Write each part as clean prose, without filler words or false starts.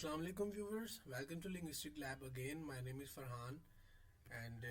Assalamu alaikum viewers, welcome to Linguistic Lab again. My name is Farhan and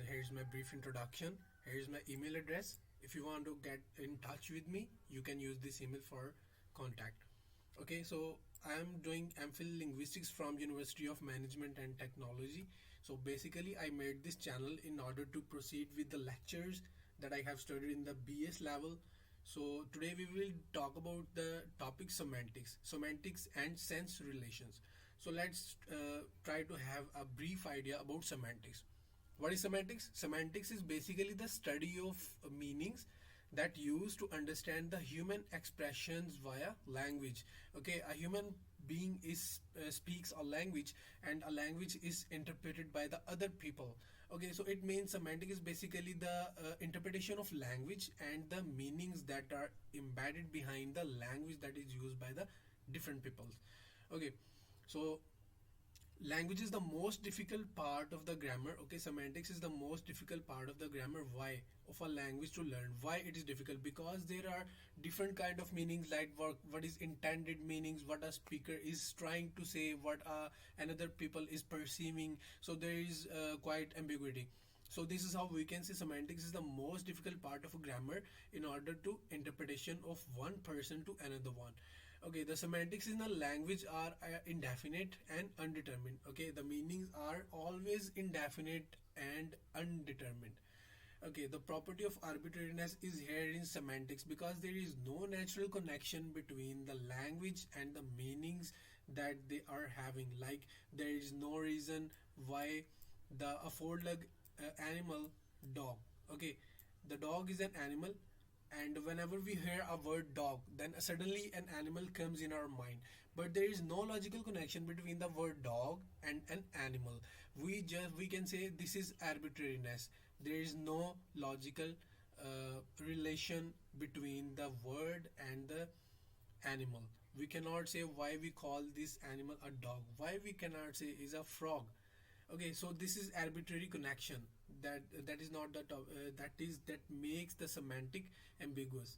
here's my brief introduction. Here's my email address. If you want to get in touch with me, you can use this email for contact. Okay, so I'm doing MPhil Linguistics from University of Management and Technology. So basically I made this channel in order to proceed with the lectures that I have studied in the BS level. So today we will talk about the topic semantics and sense relations. So let's try to have a brief idea about semantics. What is semantics? Semantics is basically the study of meanings that used to understand the human expressions via language. Okay, a human being is speaks a language, and a language is interpreted by the other people. Okay, so it means semantic is basically the interpretation of language and the meanings that are embedded behind the language that is used by the different peoples. Okay, so language is the most difficult part of the grammar. Okay, semantics is the most difficult part of the grammar. Why? Of a language to learn. Why it is difficult? Because there are different kind of meanings, like what is intended meanings, what a speaker is trying to say, what another people is perceiving. So there is quite ambiguity. So this is how we can say semantics is the most difficult part of a grammar in order to interpretation of one person to another one. Okay, the semantics in a language are indefinite and undetermined. Okay, the meanings are always indefinite and undetermined. Okay, the property of arbitrariness is here in semantics because there is no natural connection between the language and the meanings that they are having. Like there is no reason why a four-leg animal dog. Okay, the dog is an animal, and whenever we hear a word dog, then suddenly an animal comes in our mind, but there is no logical connection between the word dog and an animal. We can say this is arbitrariness. There is no logical relation between the word and the animal. We cannot say why we call this animal a dog, why we cannot say is a frog. Okay, so this is arbitrary connection that is not the that makes the semantic ambiguous.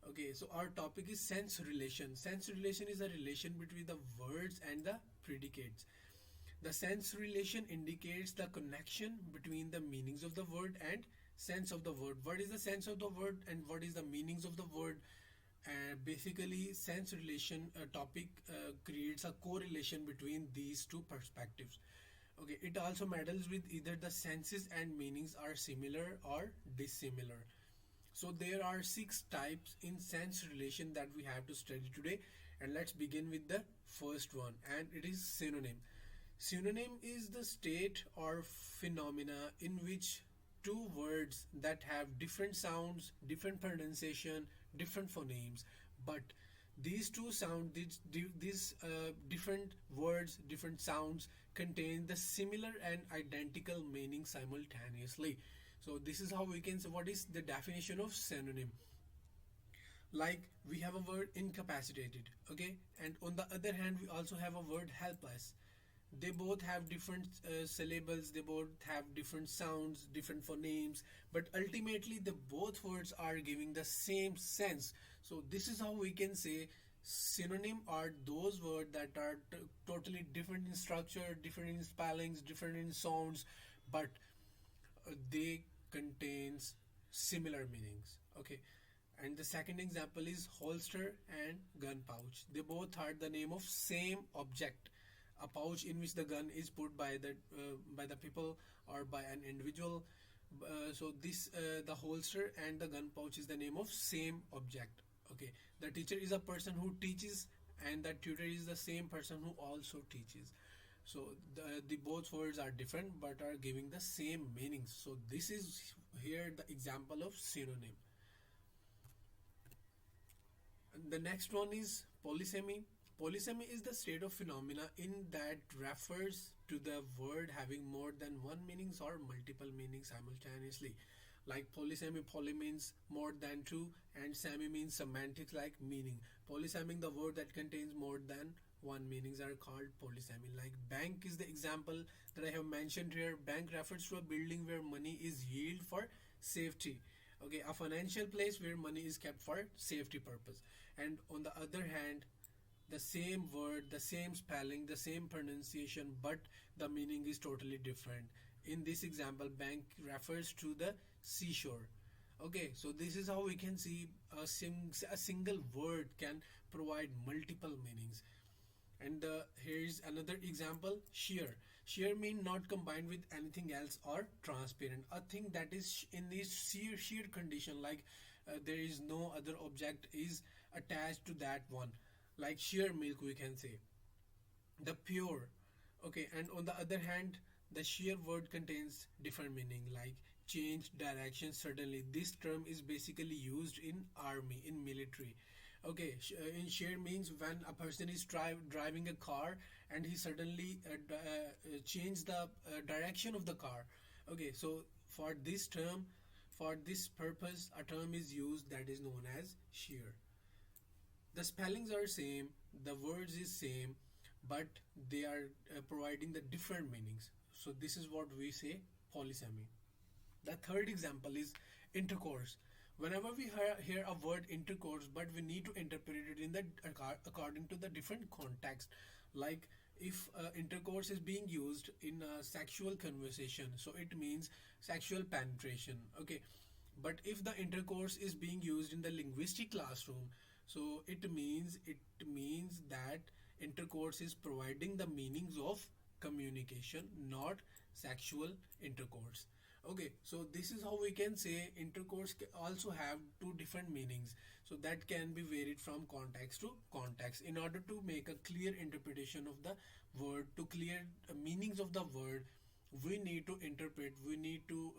Okay, so our topic is sense relation. Sense relation is a relation between the words and the predicates. The sense relation indicates the connection between the meanings of the word and sense of the word. What is the sense of the word and what is the meanings of the word? Basically, sense relation topic creates a correlation between these two perspectives. Okay, it also meddles with either the senses and meanings are similar or dissimilar. So there are 6 types in sense relation that we have to study today, and let's begin with the first one, and it is synonym. Synonym is the state or phenomena in which two words that have different sounds, different pronunciation, different phonemes, but these two sound these different words, different sounds contain the similar and identical meaning simultaneously. So this is how we can say what is the definition of synonym. Like we have a word incapacitated, okay, and on the other hand we also have a word helpless. They both have different syllables, they both have different sounds, different phonemes, but ultimately the both words are giving the same sense. So this is how we can say synonym are those words that are totally different in structure, different in spellings, different in sounds, but they contains similar meanings. Okay, and the second example is holster and gun pouch. They both are the name of same object, a pouch in which the gun is put by the people or by an individual. So this the holster and the gun pouch is the name of same object. Okay, the teacher is a person who teaches, and the tutor is the same person who also teaches. So the both words are different but are giving the same meanings. So this is here the example of synonym. The next one is polysemy. Polysemy is the state of phenomena in that refers to the word having more than one meanings or multiple meanings simultaneously. Like polysemy, poly means more than two, and semi means semantics like meaning. Polysemic, the word that contains more than one meanings are called polysemy. Like bank is the example that I have mentioned here. Bank refers to a building where money is held for safety. Okay, a financial place where money is kept for safety purpose. And on the other hand, the same word, the same spelling, the same pronunciation, but the meaning is totally different. In this example, bank refers to the seashore. Okay, so this is how we can see a single word can provide multiple meanings. And here's another example: sheer. Sheer mean not combined with anything else or transparent. A thing that is in this sheer condition, like there is no other object is attached to that one, like sheer milk we can say. The pure. Okay, and on the other hand, the sheer word contains different meaning, like change direction suddenly. This term is basically used in army, in military. Okay, in sheer means when a person is driving a car and he suddenly change the direction of the car. Okay, so for this term, for this purpose, a term is used that is known as sheer. The spellings are same, the words is same, but they are providing the different meanings. So this is what we say polysemy. The third example is intercourse. Whenever we hear a word intercourse, but we need to interpret it in the according to the different context. Like if intercourse is being used in a sexual conversation, so it means sexual penetration. Okay, but if the intercourse is being used in the linguistic classroom, so it means that intercourse is providing the meanings of communication, not sexual intercourse. Okay, so this is how we can say intercourse also have two different meanings. So that can be varied from context to context. In order to make a clear interpretation of the word, to clear meanings of the word, we need to interpret, we need to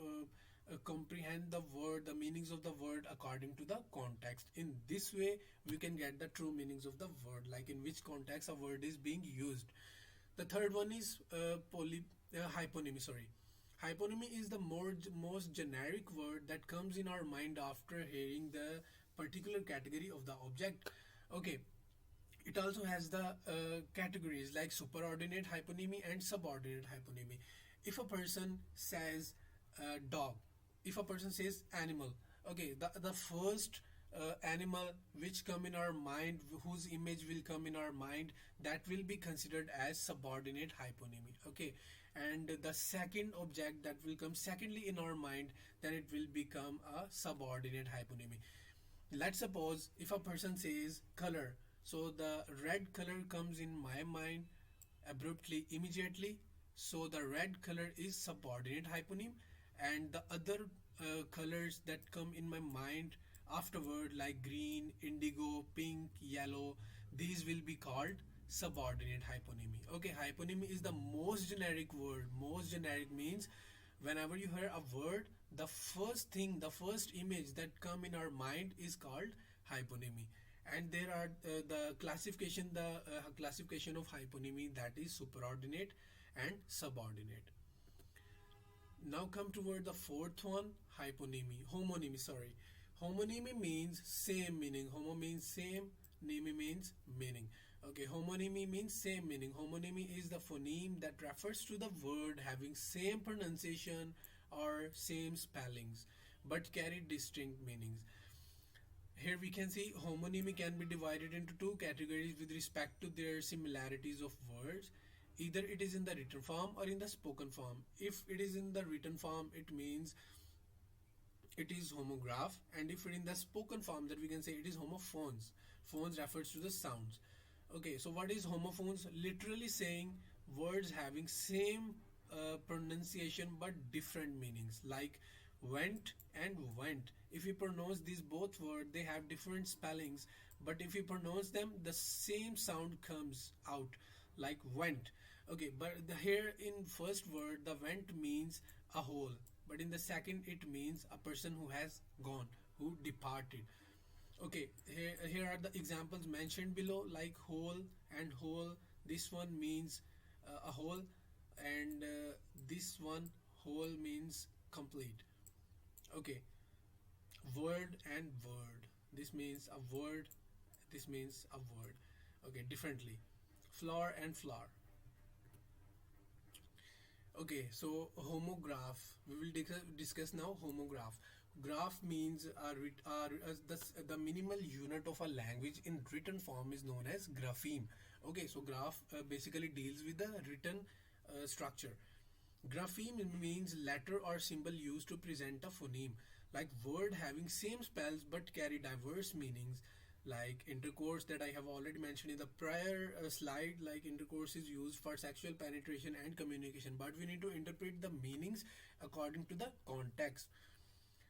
comprehend the word, the meanings of the word according to the context. In this way, we can get the true meanings of the word, like in which context a word is being used. The third one is hyponymy. Sorry, hyponymy is the most generic word that comes in our mind after hearing the particular category of the object. Okay, it also has the categories like superordinate hyponymy and subordinate hyponymy. If a person says dog, if a person says animal, okay, the first animal which come in our mind, whose image will come in our mind, that will be considered as subordinate hyponymy. Okay, and the second object that will come secondly in our mind, then it will become a subordinate hyponymy. Let's suppose if a person says color, so the red color comes in my mind abruptly, immediately, so the red color is subordinate hyponym, and the other colors that come in my mind afterward, like green, indigo, pink, yellow, these will be called subordinate hyponymy. Okay, hyponymy is the most generic word. Most generic means whenever you hear a word, the first thing, the first image that come in our mind is called hyponymy. And there are the classification of hyponymy, that is superordinate and subordinate. Now come toward the fourth one, homonymy. Sorry, homonymy means same meaning. Homo means same, nymy means meaning. Okay, homonymy means same meaning. Homonymy is the phoneme that refers to the word having same pronunciation or same spellings, but carry distinct meanings. Here we can see homonymy can be divided into two categories with respect to their similarities of words. Either it is in the written form or in the spoken form. If it is in the written form, it means it is homograph, and if it in the spoken form, that we can say it is homophones. Phones refers to the sounds. Okay, so what is homophones? Literally saying words having same pronunciation but different meanings, like went and went. If we pronounce these both words, they have different spellings, but if we pronounce them, the same sound comes out, like went. Okay, but here in first word, the went means a whole, but in the second it means a person who has gone, who departed. Okay, here are the examples mentioned below, like whole and whole. This one means a whole, and this one whole means complete. Okay, word and word. This means a word. This means a word. Okay, differently. Floor and flower. Okay, so homograph. We will discuss now homograph. Graph means the minimal unit of a language in written form is known as grapheme. Okay, so graph basically deals with the written structure. Grapheme means letter or symbol used to present a phoneme, like word having same spells but carry diverse meanings, like intercourse that I have already mentioned in the prior slide. Like intercourse is used for sexual penetration and communication, but we need to interpret the meanings according to the context.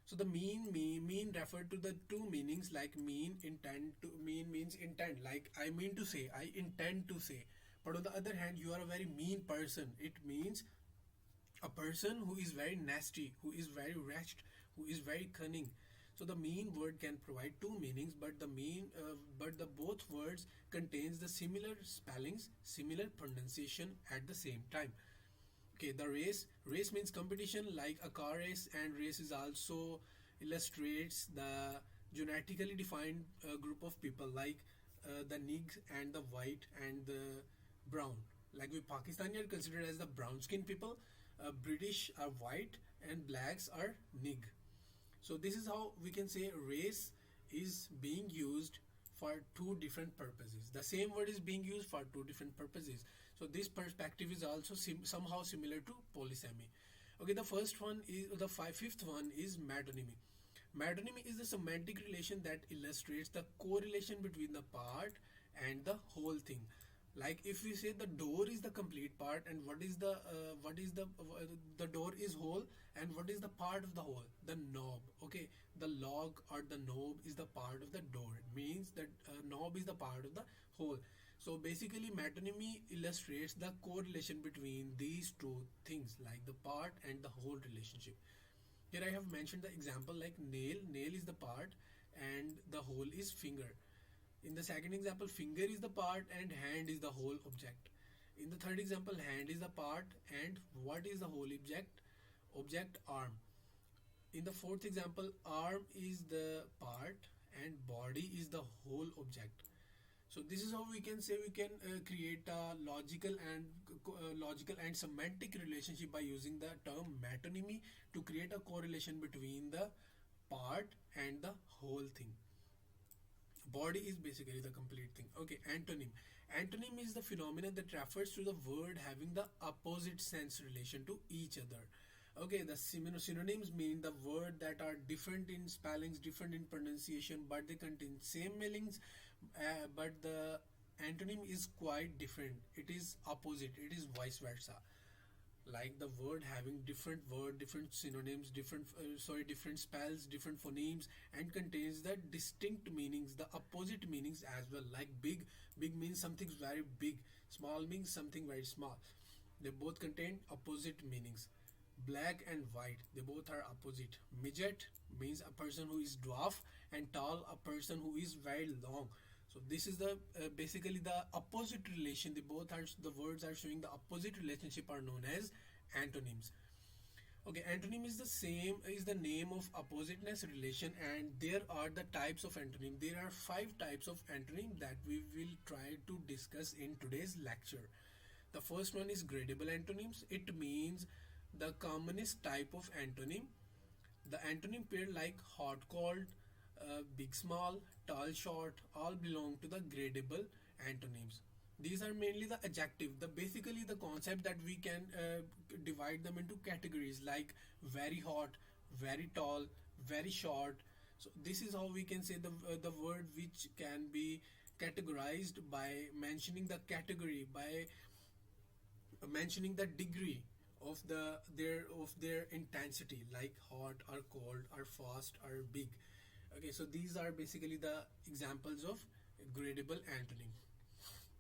So the mean refer to the two meanings, like mean intent. To mean means intent, like I mean to say, I intend to say. But on the other hand, you are a very mean person. It means a person who is very nasty, who is very wretched, who is very cunning. So the mean word can provide two meanings, but the both words contains the similar spellings, similar pronunciation at the same time. Okay, the race means competition, like a car race, and race is also illustrates the genetically defined group of people, like the nig and the white and the brown. Like we Pakistani are considered as the brown skin people, British are white, and blacks are nig. So this is how we can say race is being used for two different purposes. The same word is being used for two different purposes. So this perspective is also somehow similar to polysemy. Okay, the first one is fifth one is metonymy. Metonymy is the semantic relation that illustrates the correlation between the part and the whole thing. Like if we say the door is the complete part, and what is the door is whole, and what is the part of the whole? The knob. Okay, the log or the knob is the part of the door. It means that knob is the part of the whole. So basically, metonymy illustrates the correlation between these two things, like the part and the whole relationship. Here I have mentioned the example, like nail. Nail is the part, and the whole is finger. In the second example, finger is the part and hand is the whole object. In the third example, hand is the part and what is the whole object? Object arm. In the fourth example, arm is the part and body is the whole object. So this is how we can say we can create a logical and semantic relationship by using the term metonymy to create a correlation between the part and the whole thing. Body is basically the complete thing. Okay, antonym. Antonym is the phenomenon that refers to the word having the opposite sense relation to each other. Okay, the synonyms mean the word that are different in spellings, different in pronunciation, but they contain same meanings. But the antonym is quite different. It is opposite. It is vice versa. Like the word having different synonyms, different spells, different phonemes, and contains the distinct meanings, the opposite meanings as well. Like big means something very big, small means something very small. They both contain opposite meanings. Black and white, they both are opposite. Midget means a person who is dwarf, and tall, a person who is very long. So this is the basically the opposite relation. The words are showing the opposite relationship are known as antonyms. Okay, antonym is the name of oppositeness relation, and there are the types of antonym. There are 5 types of antonym that we will try to discuss in today's lecture. The first one is gradable antonyms. It means the commonest type of antonym. The antonym pair like hot cold, big small, tall short, all belong to the gradable antonyms. These are mainly the adjective. Basically the concept that we can divide them into categories like very hot, very tall, very short. So this is how we can say the word which can be categorized by mentioning the category, by mentioning the degree of their intensity, like hot or cold or fast or big. Okay, so these are basically the examples of gradable antonym.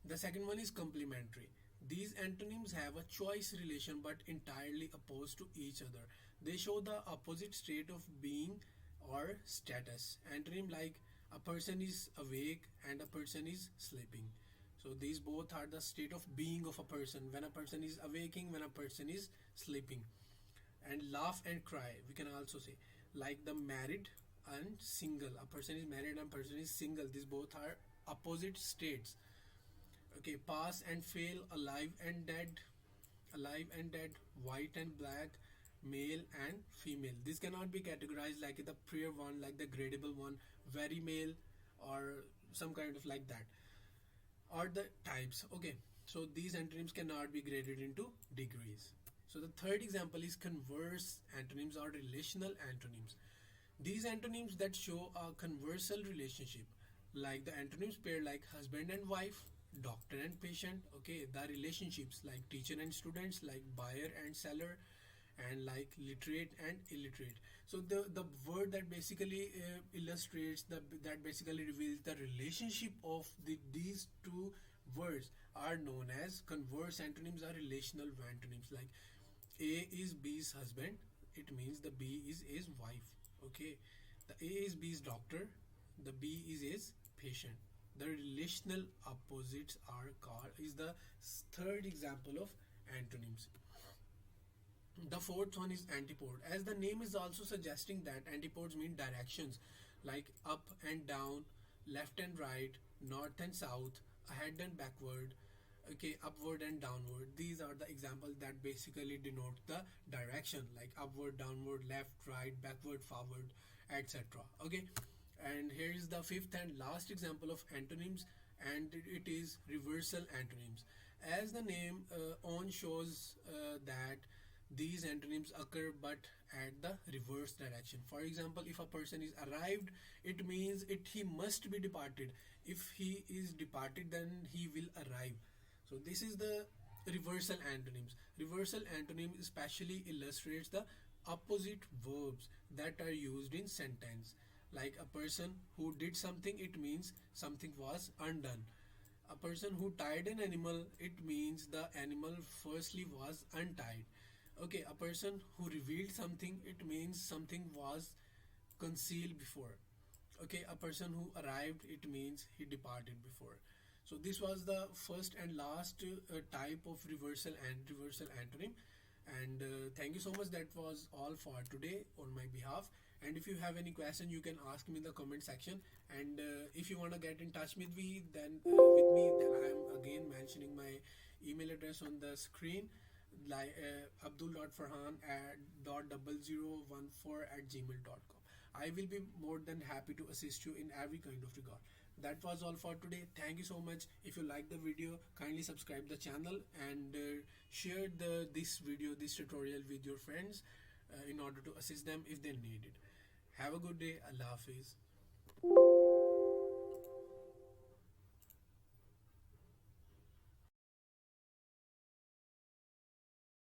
The second one is complementary. These antonyms have a choice relation but entirely opposed to each other. They show the opposite state of being or status. Antonym like a person is awake and a person is sleeping. So these both are the state of being of a person, when a person is awaking, when a person is sleeping. And laugh and cry, we can also say, like the married and single. A person is married and a person is single. These both are opposite states. Okay, pass and fail, alive and dead, white and black, male and female. This cannot be categorized like the prior one, like the gradable one, very male, or some kind of like that, or the types. Okay, so these antonyms cannot be graded into degrees. So the third example is converse antonyms or relational antonyms. These antonyms that show a conversal relationship, like the antonyms pair like husband and wife, doctor and patient. Okay, the relationships like teacher and students, like buyer and seller, and like literate and illiterate. So the word that basically illustrates that basically reveals the relationship of these two words are known as converse antonyms or relational antonyms. Like A is B's husband, it means the B is A's wife. Okay, the A is B's doctor, the B is A's patient. The relational opposites are called is the third example of antonyms. The fourth one is antipode. As the name is also suggesting that antipodes mean directions like up and down, left and right, north and south, ahead and backward, okay, upward and downward. These are the examples that basically denote the direction like upward, downward, left, right, backward, forward, etc. Okay, and here is the fifth and last example of antonyms, and it is reversal antonyms. As the name on shows that these antonyms occur but at the reverse direction. For example, if a person is arrived, it means he must be departed. If he is departed, then he will arrive. So this is the reversal antonyms. Reversal antonym especially illustrates the opposite verbs that are used in sentence. Like a person who did something, it means something was undone. A person who tied an animal, it means the animal firstly was untied. Okay, a person who revealed something, it means something was concealed before. Okay, a person who arrived, it means he departed before. So this was the first and last type of reversal antonym. And thank you so much. That was all for today on my behalf. And if you have any question, you can ask me in the comment section. And if you want to get in touch with me, then I am again mentioning my email address on the screen, like abdul.farhan@.0014@gmail.com. I will be more than happy to assist you in every kind of regard. That was all for today. Thank you so much. If you like the video, kindly subscribe the channel and share this tutorial with your friends in order to assist them if they need it. Have a good day. Allah Hafiz.